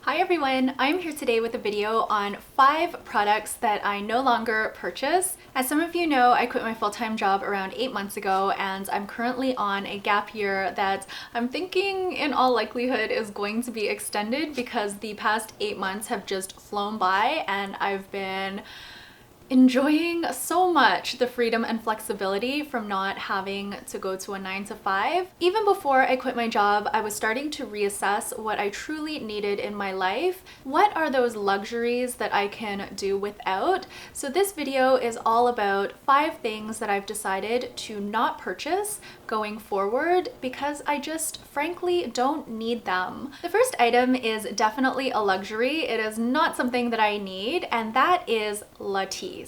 Hi everyone, I'm here today with a video on 5 products that I no longer purchase. As some of you know, I quit my full-time job around 8 months ago and I'm currently on a gap year that I'm thinking in all likelihood is going to be extended because the past 8 months have just flown by and I've been enjoying so much the freedom and flexibility from not having to go to a 9 to 5. Even before I quit my job, I was starting to reassess what I truly needed in my life. What are those luxuries that I can do without? So this video is all about 5 things that I've decided to not purchase going forward because I just frankly don't need them. The first item is definitely a luxury. It is not something that I need, and that is LATISSE.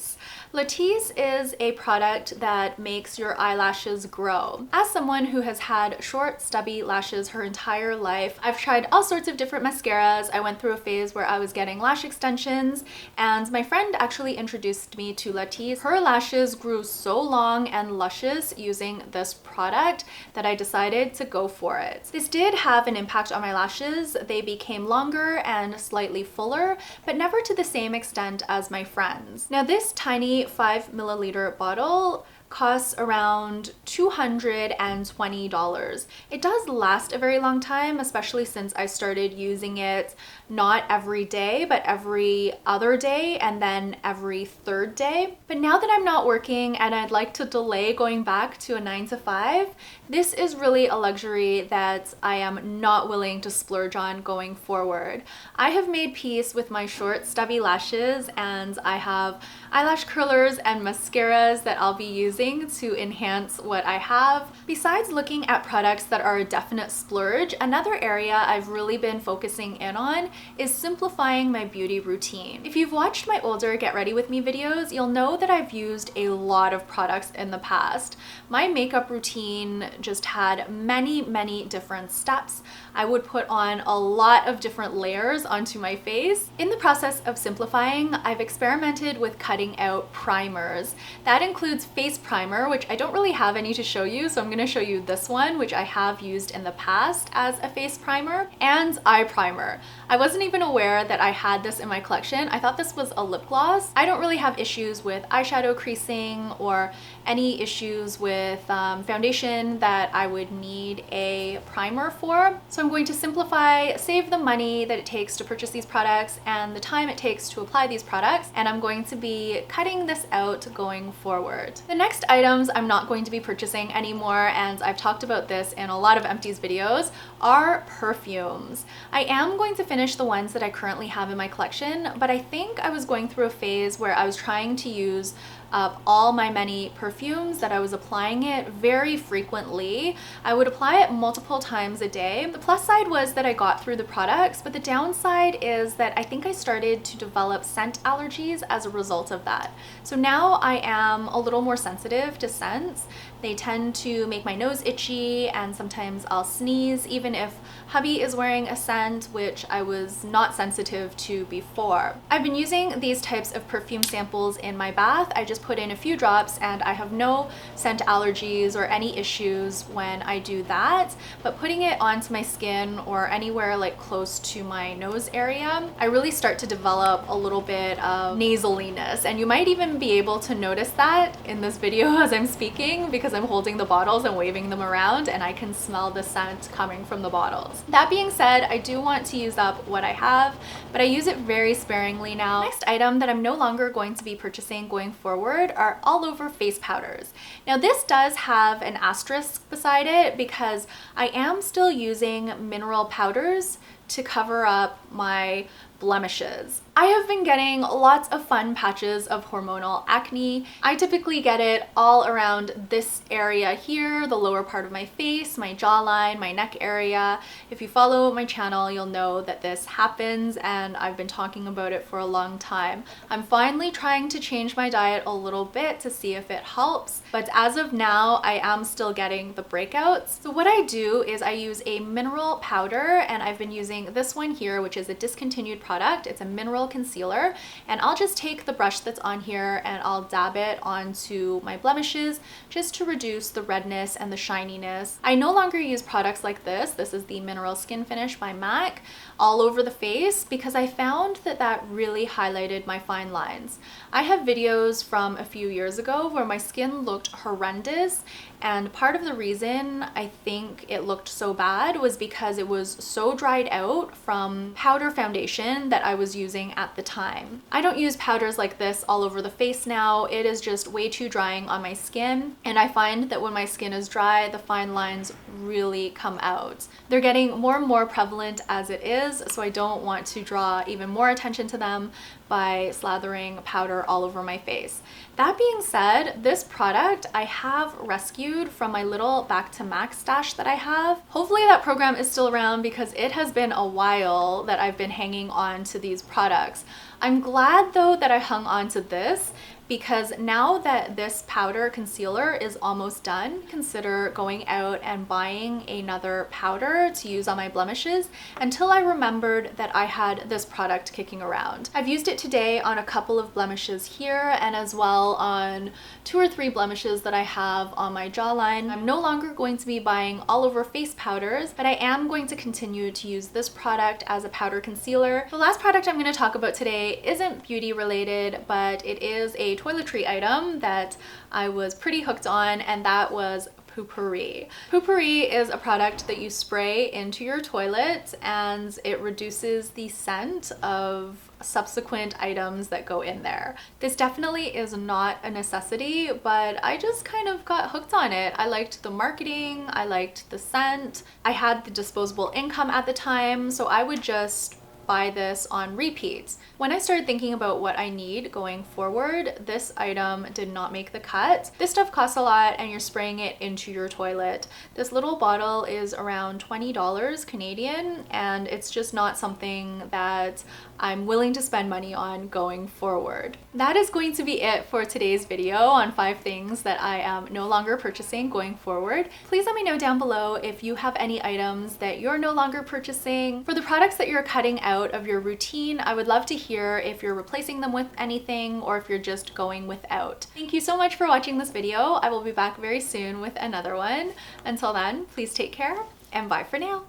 LATISSE is a product that makes your eyelashes grow. As someone who has had short, stubby lashes her entire life, I've tried all sorts of different mascaras. I went through a phase where I was getting lash extensions, and my friend actually introduced me to LATISSE. Her lashes grew so long and luscious using this product that I decided to go for it. This did have an impact on my lashes. They became longer and slightly fuller, but never to the same extent as my friends. Now this tiny 5 milliliter bottle costs around $220. It does last a very long time, especially since I started using it not every day, but every other day and then every third day. But now that I'm not working and I'd like to delay going back to a 9 to 5, this is really a luxury that I am not willing to splurge on going forward. I have made peace with my short, stubby lashes, and I have eyelash curlers and mascaras that I'll be using to enhance what I have. Besides looking at products that are a definite splurge, another area I've really been focusing in on is simplifying my beauty routine. If you've watched my older Get Ready With Me videos, you'll know that I've used a lot of products in the past. My makeup routine just had many different steps. I would put on a lot of different layers onto my face. In the process of simplifying, I've experimented with cutting out primers. That includes face primer, which I don't really have any to show you, so I'm going to show you this one, which I have used in the past as a face primer, and eye primer. I wasn't even aware that I had this in my collection. I thought this was a lip gloss. I don't really have issues with eyeshadow creasing or any issues with foundation that I would need a primer for. So I'm going to simplify, save the money that it takes to purchase these products and the time it takes to apply these products, and I'm going to be cutting this out going forward. The next items I'm not going to be purchasing anymore, and I've talked about this in a lot of Empties videos, are perfumes. I am going to finish the ones that I currently have in my collection, but I think I was going through a phase where I was trying to use up all my many perfumes, that I was applying it very frequently. I would apply it multiple times a day. The plus side was that I got through the products, but the downside is that I think I started to develop scent allergies as a result of that. So now I am a little more sensitive to scents. They tend to make my nose itchy, and sometimes I'll sneeze even if hubby is wearing a scent, which I was not sensitive to before. I've been using these types of perfume samples in my bath. I just put in a few drops and I have no scent allergies or any issues when I do that, but putting it onto my skin or anywhere like close to my nose area, I really start to develop a little bit of nasaliness, and you might even be able to notice that in this video as I'm speaking because I'm holding the bottles and waving them around and I can smell the scent coming from the bottles. That being said, I do want to use up what I have, but I use it very sparingly now. Next item that I'm no longer going to be purchasing going forward are all over face powders. Now this does have an asterisk beside it because I am still using mineral powders to cover up my blemishes. I have been getting lots of fun patches of hormonal acne. I typically get it all around this area here, the lower part of my face, my jawline, my neck area. If you follow my channel, you'll know that this happens and I've been talking about it for a long time. I'm finally trying to change my diet a little bit to see if it helps, but as of now, I am still getting the breakouts. So what I do is I use a mineral powder, and I've been using this one here, which is a discontinued product product. It's a mineral concealer, and I'll just take the brush that's on here and I'll dab it onto my blemishes just to reduce the redness and the shininess. I no longer use products like this. This is the Mineral Skin Finish by MAC all over the face because I found that that really highlighted my fine lines. I have videos from a few years ago where my skin looked horrendous, and part of the reason I think it looked so bad was because it was so dried out from powder foundation that I was using at the time. I don't use powders like this all over the face now. It is just way too drying on my skin, and I find that when my skin is dry, the fine lines really come out. They're getting more and more prevalent as it is, so I don't want to draw even more attention to them by slathering powder all over my face. That being said, this product I have rescued from my little Back to MAC stash that I have. Hopefully that program is still around because it has been a while that I've been hanging on to these products. I'm glad though that I hung on to this because now that this powder concealer is almost done, consider going out and buying another powder to use on my blemishes until I remembered that I had this product kicking around. I've used it today on a couple of blemishes here and as well on 2 or 3 blemishes that I have on my jawline. I'm no longer going to be buying all over face powders, but I am going to continue to use this product as a powder concealer. The last product I'm going to talk about today isn't beauty related, but it is a toiletry item that I was pretty hooked on, and that was POURRI. POURRI is a product that you spray into your toilet and it reduces the scent of subsequent items that go in there. This definitely is not a necessity, but I just kind of got hooked on it. I liked the marketing, I liked the scent. I had the disposable income at the time, so I would just buy this on repeats. When I started thinking about what I need going forward, this item did not make the cut. This stuff costs a lot and you're spraying it into your toilet. This little bottle is around $20 Canadian, and it's just not something that I'm willing to spend money on going forward. That is going to be it for today's video on 5 things that I am no longer purchasing going forward. Please let me know down below if you have any items that you're no longer purchasing. For the products that you're cutting out of your routine, I would love to hear if you're replacing them with anything or if you're just going without. Thank you so much for watching this video. I will be back very soon with another one. Until then, please take care and bye for now.